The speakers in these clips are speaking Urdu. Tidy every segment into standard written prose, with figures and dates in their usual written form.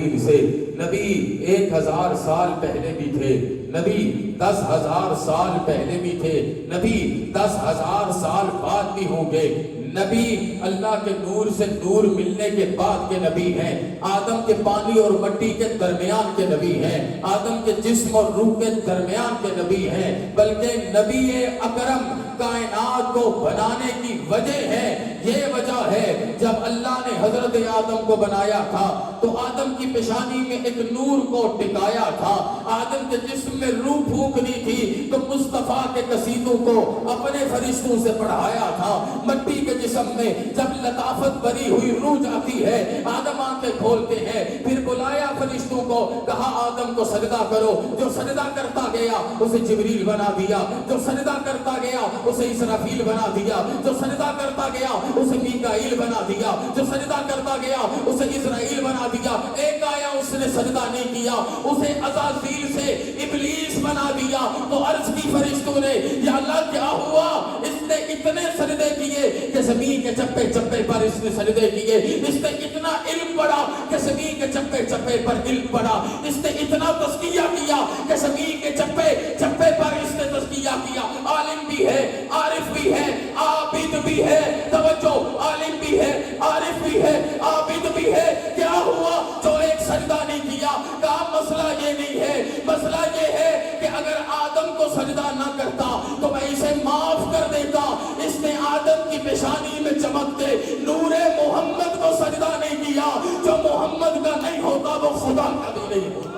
خلیل سے. نبی 1000 سال پہلے بھی تھے, نبی 10,000 سال پہلے بھی تھے, نبی 10,000 سال بعد بھی ہوں گے. نبی اللہ کے نور سے نور ملنے کے بعد کے نبی ہیں. آدم کے پانی اور مٹی کے درمیان کے نبی ہیں, آدم کے جسم اور روح کے درمیان کے نبی ہیں. بلکہ نبی اکرم کائنات کو بنانے کی وجہ ہے, یہ وجہ ہے جب اللہ نے حضرت آدم کو بنایا تھا تو آدم کی پیشانی میں ایک نور کو ٹکایا تھا, آدم کے جسم میں روح پھونکنی تھی تو مصطفیٰ کے قصیدوں کو اپنے فرشتوں سے پڑھایا تھا. مٹی کے جسم میں جب لطافت بری ہوئی روح جاتی ہے, آدم آنکھیں کھولتے ہیں, پھر بلایا فرشتوں کو, کہا آدم کو سجدہ کرو. جو سجدہ کرتا گیا اسے جبریل بنا دیا, جو سجدہ کرتا گیا اسے اسرافیل بنا دیا, جو سجدہ کرتا گیا اسے میکائیل بنا دیا, جو سجدہ کرتا گیا اسے اسرائیل بنا دیا. ایک آیا اس نے سجدہ نہیں کیا, اسے عزازیل سے ابلیس بنا دیا. تو عرض کی فرشتوں نے, یا اللہ کیا ہوا, اس نے اتنے سجدے کیے کہ زمین کے چپے چپے پر اس نے سجدے کیے, اس نے اتنا علم پڑھا کہ زمین کے چپے چپے پر علم پڑھا, اس نے اتنا تزکیہ کیا کہ زمین کے چپے چپے پر اس نے تزکیہ کیا. عالم بھی ہے, عارف بھی ہے, عابد بھی ہے. توجہ, عالم بھی ہے, عارف بھی ہے, عابد بھی ہے. کیا ہوا جو ایک سجدہ نہیں کیا؟ کہا مسئلہ یہ نہیں ہے, مسئلہ یہ ہے کہ اگر آدم کو سجدہ نہ کرتا تو میں اسے معاف کر دیتا. اس نے آدم کی پیشانی میں چمکتے نور محمد کو سجدہ نہیں کیا. جو محمد کا نہیں ہوتا وہ خدا کا بھی نہیں ہوتا.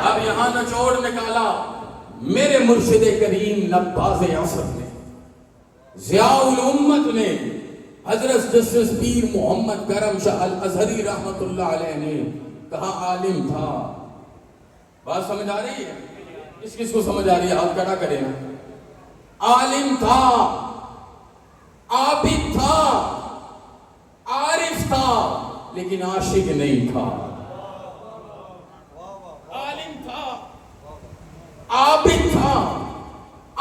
اب یہاں نچوڑ نکالا میرے مرشد کریم نباز عصر نے, ضیاء الامت نے, حضرت جسٹس پیر محمد کرم شاہ الازہری رحمت اللہ علیہ نے. کہا عالم تھا. بات سمجھ آ رہی ہے؟ کس کس کو سمجھ آ رہی ہے ہاتھ کھڑا کرے نا. عالم تھا, عابد تھا, عارف تھا, لیکن عاشق نہیں تھا. عالم تھا, عابد تھا,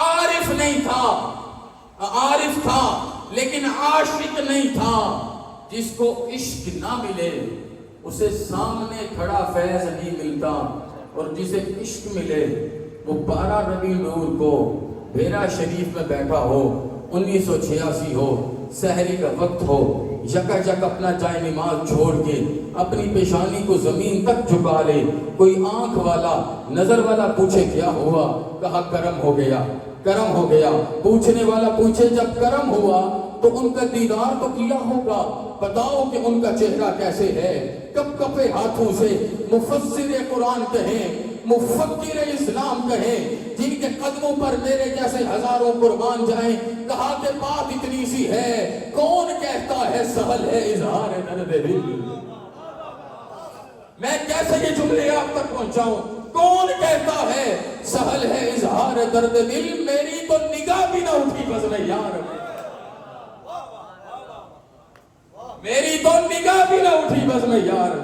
عارف نہیں تھا, عارف تھا لیکن عاشق نہیں تھا. جس کو عشق نہ ملے اسے سامنے کھڑا فیض نہیں ملتا, اور جسے عشق ملے وہ 12 ربیع الاول کو بھیرا شریف میں بیٹھا ہو, 1986 ہو, سحری کا وقت ہو, یکا یک اپنا جائے نماز چھوڑ کے اپنی پیشانی کو زمین تک جھکا لے. کوئی آنکھ والا, نظر والا پوچھے کیا ہوا؟ کہا کرم ہو گیا, کرم ہو گیا. پوچھنے والا پوچھے جب کرم ہوا تو ان کا دیدار تو کیا ہوگا, بتاؤ کہ ان کا چہرہ کیسے ہے. کب کپے ہاتھوں سے مفسر قرآن کہیں, مفکر اسلام کہیں, جن کے قدموں پر میرے جیسے ہزاروں قربان جائیں. کہا کہ بات اتنی سی ہے, کون کہتا ہے سہل ہے اظہار درد دل. میں کیسے یہ جملے آپ تک پہنچاؤں؟ کون کہتا ہے سہل ہے اظہار درد دل, میری تو نگاہ بھی نہ اٹھی بس میں یار, میری تو نگاہ بھی نہ اٹھی بس میں یار.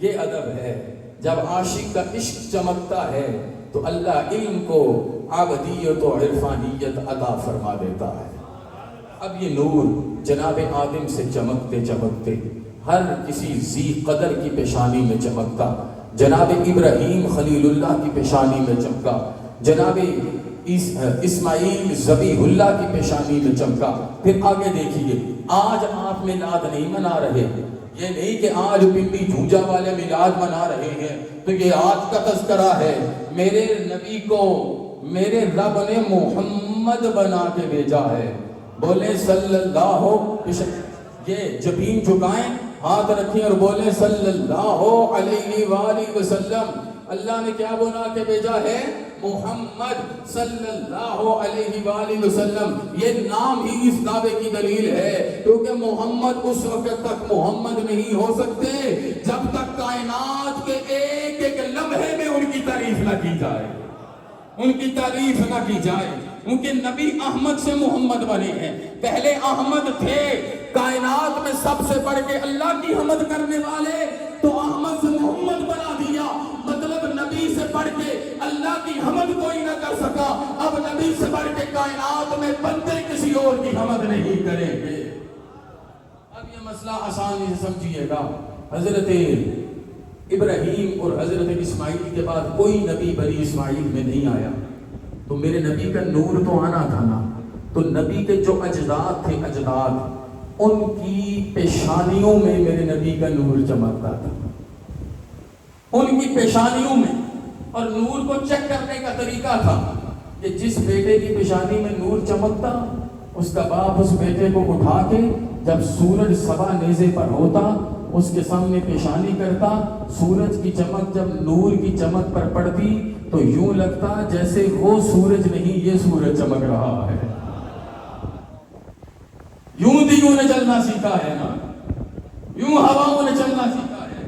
یہ ادب ہے. جب عاشق کا عشق چمکتا ہے تو اللہ علم کو عابدیت و عرفانیت عطا فرما دیتا ہے. اب یہ نور جناب آدم سے چمکتے چمکتے ہر کسی ذی قدر کی پیشانی میں چمکتا, جناب ابراہیم خلیل اللہ کی پیشانی میں چمکا, جناب اسماعیل ذبیح اللہ کی پیشانی میں چمکا. پھر آگے دیکھیے, آج آپ میلاد نہیں منا رہے, یہ نہیں کہ آج پنڈی جھونجا والے میلاد منا رہے ہیں تو یہ آج کا تذکرہ ہے. میرے نبی کو میرے رب نے محمد بنا کے بھیجا ہے. بولے صلی اللہ علیہ, یہ جبین جھکائیں, ہاتھ رکھیں اور بولیں صلی اللہ علیہ وآلہ وسلم. اللہ نے کیا بنا کے بھیجا ہے؟ محمد صلی اللہ علیہ وآلہ وسلم. یہ نام ہی اس دعوے کی دلیل ہے, کیونکہ محمد اس وقت تک محمد نہیں ہو سکتے جب تک کائنات کے ایک ایک لمحے میں ان کی تعریف نہ کی جائے, ان کی تعریف نہ کی جائے. کیونکہ نبی احمد سے محمد بنے ہیں. پہلے احمد تھے, کائنات میں سب سے بڑھ کے اللہ کی حمد کرنے والے, تو احمد سے محمد بنا دیا. مطلب بڑھ کے اللہ کی حمد کوئی نہ کر سکا، اب نبی سے بڑھ کے کائنات میں بندے کسی اور کی حمد نہیں کریں گے۔ اب یہ مسئلہ آسانی سے سمجھیے گا، حضرت ابراہیم اور حضرت اسماعیل کے بعد کوئی نبی بنی اسماعیل میں نہیں آیا، تو میرے نبی کا نور تو آنا تھا نا، تو نبی کے جو اجداد تھے، اجداد، ان کی پیشانیوں میں میرے نبی کا نور چمکتا تھا، ان کی پیشانیوں میں۔ اور نور کو چیک کرنے کا طریقہ تھا کہ جس بیٹے کی پیشانی میں نور چمکتا، اس کا باپ اس بیٹے کو اٹھا کے جب سورج سوا نیزے پر ہوتا اس کے سامنے پیشانی کرتا، سورج کی چمک جب نور کی چمک پر پڑتی تو یوں لگتا جیسے وہ سورج نہیں، یہ سورج چمک رہا ہے۔ یوں دیوں نے چلنا سیکھا ہے نا، یوں ہواؤں نے چلنا سیکھا ہے۔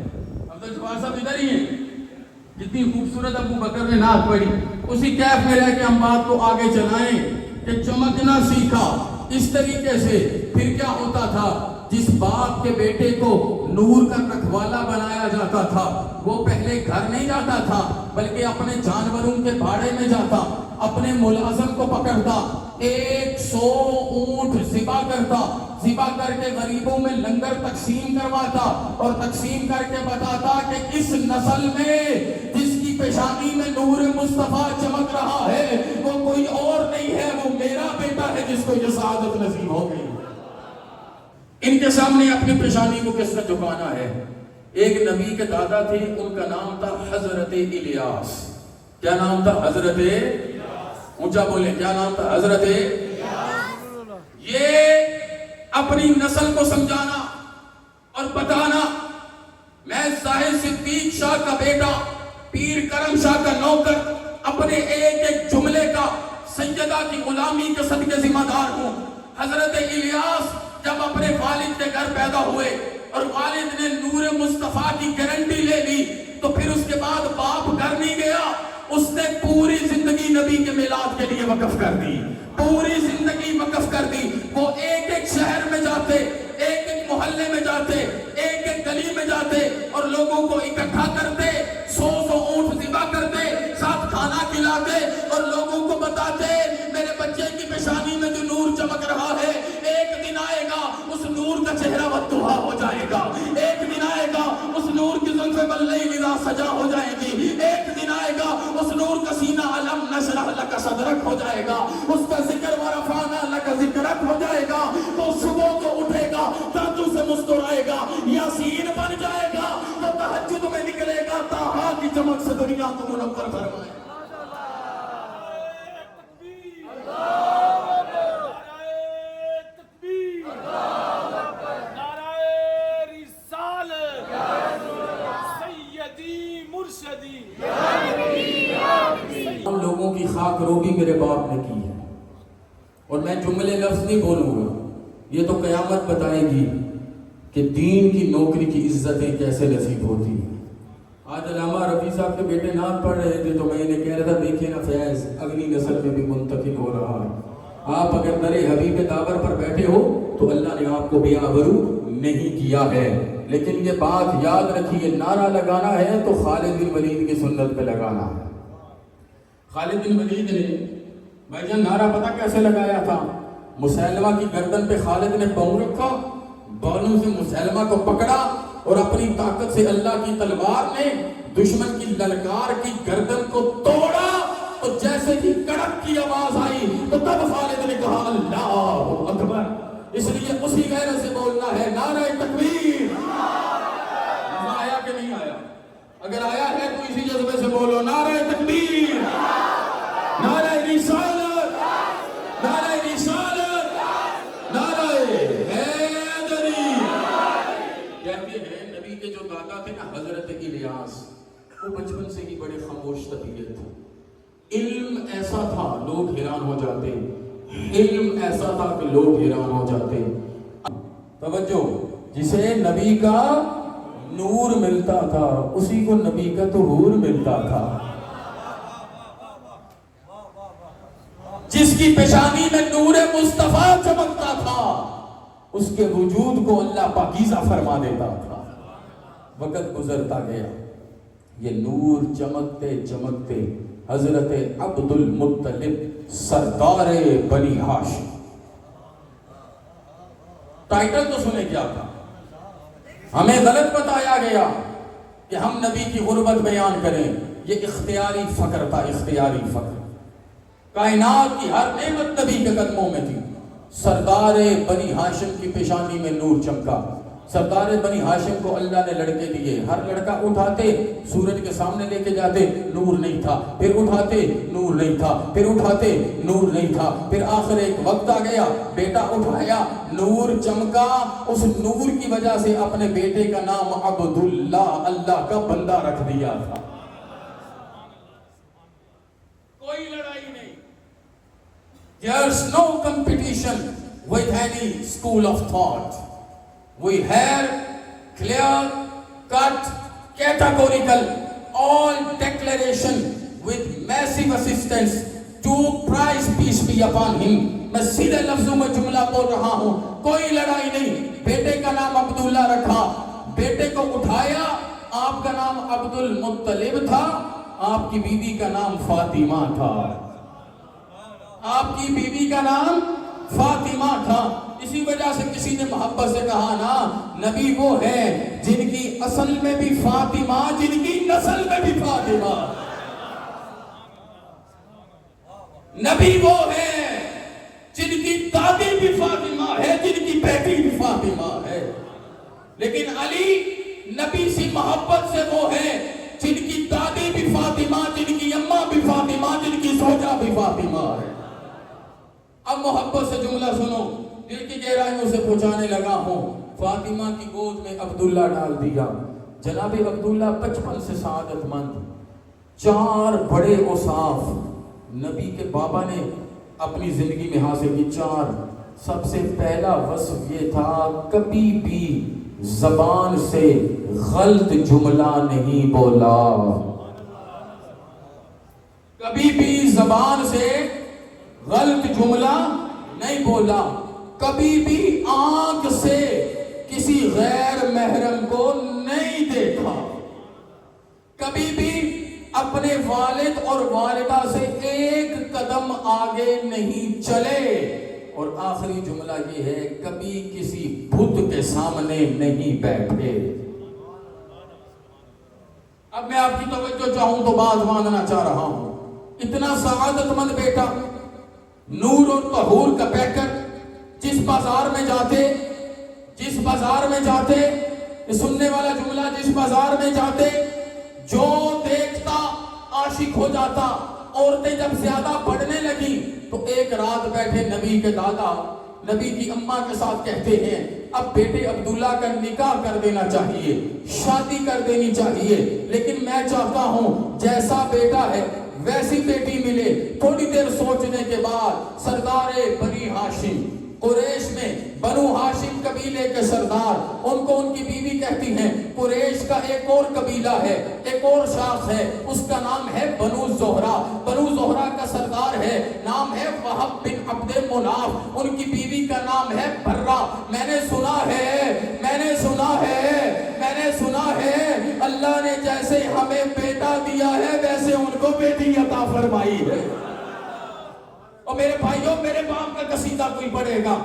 اب تو جواب صاحب ادھر ہی ہیں، جتنی خوبصورت ابو بکر نے نعت پڑھی، اسی کیف میں رہ کے ہم بات کو آگے چلائیں کہ چمکنا سیکھا اس طریقے سے۔ پھر کیا ہوتا تھا، جس باپ کے بیٹے کو نور کا رکھوالا بنایا جاتا تھا، وہ پہلے گھر نہیں جاتا تھا بلکہ اپنے جانوروں کے باڑے میں جاتا، اپنے ملازم کو پکڑتا، 100 اونٹ ذبح کرتا، ذبح کر کے غریبوں میں لنگر تقسیم کرواتا اور تقسیم کر کے بتاتا کہ اس نسل میں جس کی پیشانی میں نور مصطفیٰ چمک رہا ہے وہ کوئی اور نہیں ہے، وہ میرا بیٹا ہے جس کو یہ سعادت نصیب ہو گئی۔ ان کے سامنے اپنی پیشانی کو کس نے جھکانا ہے؟ ایک نبی کے دادا تھے، ان کا نام تھا حضرت الیاس۔ کیا نام تھا؟ حضرت اونچا بولیں، کیا نام تھا؟ حضرت یہ اپنی نسل کو سمجھانا اور بتانا، میں ظاہر صدیق شاہ کا بیٹا، پیر کرم شاہ کا نوکر، اپنے ایک ایک جملے کا سیدہ کی غلامی کے صدقے ذمہ دار ہوں۔ حضرت الیاس جب اپنے والد کے گھر پیدا ہوئے اور والد نے نور مصطفیٰ کی گارنٹی لے لی تو پھر اس کے بعد باپ گھر نہیں گیا، اس نے پوری زندگی نبی کے میلاد کے لیے وقف کر دی، پوری زندگی وقف کر دی۔ وہ ایک ایک شہر میں جاتے، ایک ایک محلے میں جاتے، ایک ایک گلی میں جاتے اور لوگوں کو اکٹھا کرتے، 100 اونٹ ذبح کرتے، ساتھ کھانا کھلاتے اور لوگوں کو بتاتے میرے بچے کی پیشانی میں جو نور چمک رہا ہے، ایک دن آئے گا اس نور کا چہرہ بددعا ہو جائے گا، ایک دن آئے گا اس نور کی زلفیں باللیل اذا سجا ہو جائیں گی، ایک دن آئے گا اس نور کا سینہ علم نشرح لک صدرک ہو جائے گا، اس کا ذکر ورفعنا لک ذکرک ہو جائے گا، تو صبح کو اٹھے گا، دانتوں سے مسکرائے گا، یاسین بن جائے گا، تو تہجد میں نکلے گا، طٰہٰ کی چمک سے دنیا کو منور فرمائے۔ ہم لوگوں کی خاک روبی میرے باپ نے کی ہے، اور میں جملے لفظ نہیں بولوں گا، یہ تو قیامت بتائے گی کہ دین کی نوکری کی عزتیں کیسے نصیب ہوتی ہیں۔ آج علامہ رفیع صاحب کے بیٹے نعت پڑھ رہے تھے تو میں انہیں کہہ رہا تھا دیکھیں نا فیض اگلی نسل میں بھی منتقل ہو رہا ہے، آپ اگر در حبیب داور پر بیٹھے ہو تو اللہ نے آپ کو بے آبرو نہیں کیا ہے، لیکن یہ بات یاد رکھیے، نعرہ لگانا ہے تو خالد بن ولید کی سنت پہ لگانا ہے۔ خالد بن ولید نے بھائی جان نعرہ پتہ کیسے لگایا تھا؟ مسیلمہ کی گردن پہ خالد نے پاؤں رکھا، بالوں سے مسیلمہ کو پکڑا اور اپنی طاقت سے اللہ کی تلوار نے دشمن کی للکار کی گردن کو توڑا، تو جیسے کہ کڑک کی آواز آئی تو تب خالد نے کہا اللہ اکبر۔ اس لیے اسی غیرت سے بولنا ہے، نعرہ تکبیر۔ مزہ آیا کہ نہیں آیا؟ اگر آیا ہے تو اسی جذبے سے بولو، نعرہ تکبیر، نعرہ رسالت، نعرہ رسالت، نعرہ حیدری۔ کہتے ہیں نبی کے جو دادا تھے نا حضرت الیاس، وہ بچپن سے ہی بڑے خاموش طبیعت تھے، علم ایسا تھا لوگ حیران ہو جاتے، علم ایسا تھا کہ لوگ حیران ہو جاتے۔ توجہ، جسے نبی کا نور ملتا تھا اسی کو نبی کا طہور ملتا تھا، جس کی پیشانی میں نور مصطفیٰ چمکتا تھا اس کے وجود کو اللہ پاکیزہ فرما دیتا تھا۔ وقت گزرتا گیا، یہ نور چمکتے چمکتے حضرت عبد المطلب سردار بنی ہاشم. ٹائٹل تو سنے کیا تھا؟ ہمیں غلط بتایا گیا کہ ہم نبی کی غربت بیان کریں. یہ اختیاری فخر تھا، اختیاری فخر. کائنات کی ہر نعمت نبی کے قدموں میں تھی. سردار بنی ہاشم کی پیشانی میں نور چمکا. سردار بنی ہاشم کو اللہ نے لڑکے دیے. ہر لڑکا اٹھاتے سورج کے سامنے لے کے جاتے، نور نہیں تھا. پھر اٹھاتے نور نہیں تھا. پھر اٹھاتے نور نہیں تھا. پھر آخر ایک وقت آ گیا، بیٹا اٹھایا، نور چمکا. اس نور کی وجہ سے اپنے بیٹے کا نام عبداللہ، اللہ کا بندہ رکھ دیا تھا. کوئی لڑائی نہیں. There's no competition with any school of thought. We have clear cut, categorical, all declaration with massive assistance to Christ peace be upon him. میں سیدھے لفظوں میں جملہ بول رہا ہوں. کوئی لڑائی نہیں. بیٹے کا نام عبداللہ رکھا، بیٹے کو اٹھایا. آپ کا نام عبد المطلب تھا، آپ کی بیوی کا نام فاطمہ تھا. آپ کی بیوی کا نام فاطمہ تھا. اسی وجہ سے کسی نے محبت سے کہا نا، نبی وہ ہے جن کی اصل میں بھی فاطمہ، جن کی نسل میں بھی فاطمہ. نبی وہ ہے جن کی دادی بھی فاطمہ ہے، جن کی بیٹی بھی فاطمہ ہے. لیکن علی نبی سے محبت سے وہ ہے جن کی دادی بھی فاطمہ، جن کی اماں بھی فاطمہ، جن کی زوجہ بھی فاطمہ ہے. اب محبت سے جملہ سنو، دل کی گہرائیوں سے پہنچانے لگا ہوں. فاطمہ کی گود میں عبداللہ ڈال دیا. جناب عبداللہ بچپن سے سعادت مند، 4 بڑے اوصاف نبی کے بابا نے اپنی زندگی میں حاصل کی. 4. سب سے پہلا وصف یہ تھا، کبھی بھی زبان سے غلط جملہ نہیں بولا. کبھی بھی زبان سے غلط جملہ نہیں بولا. کبھی بھی آنکھ سے کسی غیر محرم کو نہیں دیکھا. کبھی بھی اپنے والد اور والدہ سے ایک قدم آگے نہیں چلے. اور آخری جملہ یہ ہے، کبھی کسی بت کے سامنے نہیں بیٹھے. اب میں آپ کی توجہ چاہوں تو بات ماننا چاہ رہا ہوں. اتنا سعادت مند بیٹا، نور اور طہور کا پیکر، جس بازار میں جاتے، سننے والا جملہ، جس بازار میں جاتے جو دیکھتا عاشق ہو جاتا. عورتیں جب زیادہ بڑھنے لگی تو ایک رات بیٹھے نبی کے دادا نبی کی اماں کے ساتھ کہتے ہیں، اب بیٹے عبداللہ کا نکاح کر دینا چاہیے، شادی کر دینی چاہیے. لیکن میں چاہتا ہوں جیسا بیٹا ہے ویسی بیٹی ملے. تھوڑی دیر سوچنے کے بعد سردار بنی ہاشم، قریش میں بنو ہاشم قبیلے کے سردار، ان کو ان کی بیوی کہتی ہیں، قریش کا ایک اور قبیلہ ہے، ایک اور شاخ ہے، اس کا نام ہے بنو زہرہ. بنو زہرہ کا سردار ہے، نام ہے وہب بن عبد مناف، ان کی بیوی کا نام ہے برہ. میں نے سنا ہے اللہ نے جیسے ہمیں بیٹا دیا ہے ویسے ان کو بیٹی عطا فرمائی ہے. اور میرے بھائیوں، میرے باپ کا قصیدہ کوئی پڑھے گا،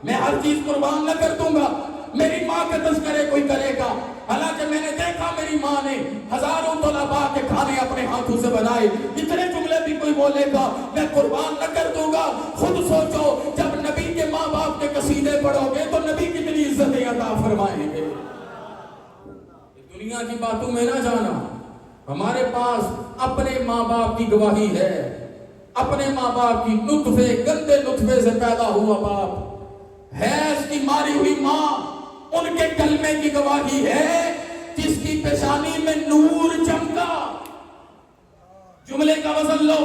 میں ہر چیز قربان نہ کر دوں گا. میری ماں کے تذکرے کوئی کرے گا، حالانکہ میں نے دیکھا میری ماں نے ہزاروں طلباء کے کھانے اپنے ہاتھوں سے بنائے. اتنے جملے بھی کوئی بولے گا میں قربان نہ کر دوں گا. خود سوچو، جب نبی کے ماں باپ کے قصیدے پڑھو گے تو نبی کتنی عزتیں عطا فرمائیں گے. دنیا کی باتوں میں نہ جانا. ہمارے پاس اپنے ماں باپ کی گواہی ہے، اپنے ماں باپ کی، گندے نطفے سے پیدا ہوا باپ، حیض کی ماری ہوئی ماں، ان کے کلمے کی گواہی ہے، جس کی پیشانی میں نور چمکا. جملے کا وزن لو،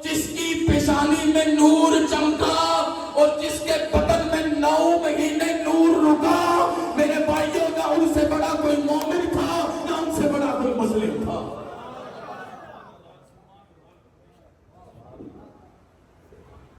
جس کی پیشانی میں نور چمکا اور جس کے بدن میں نو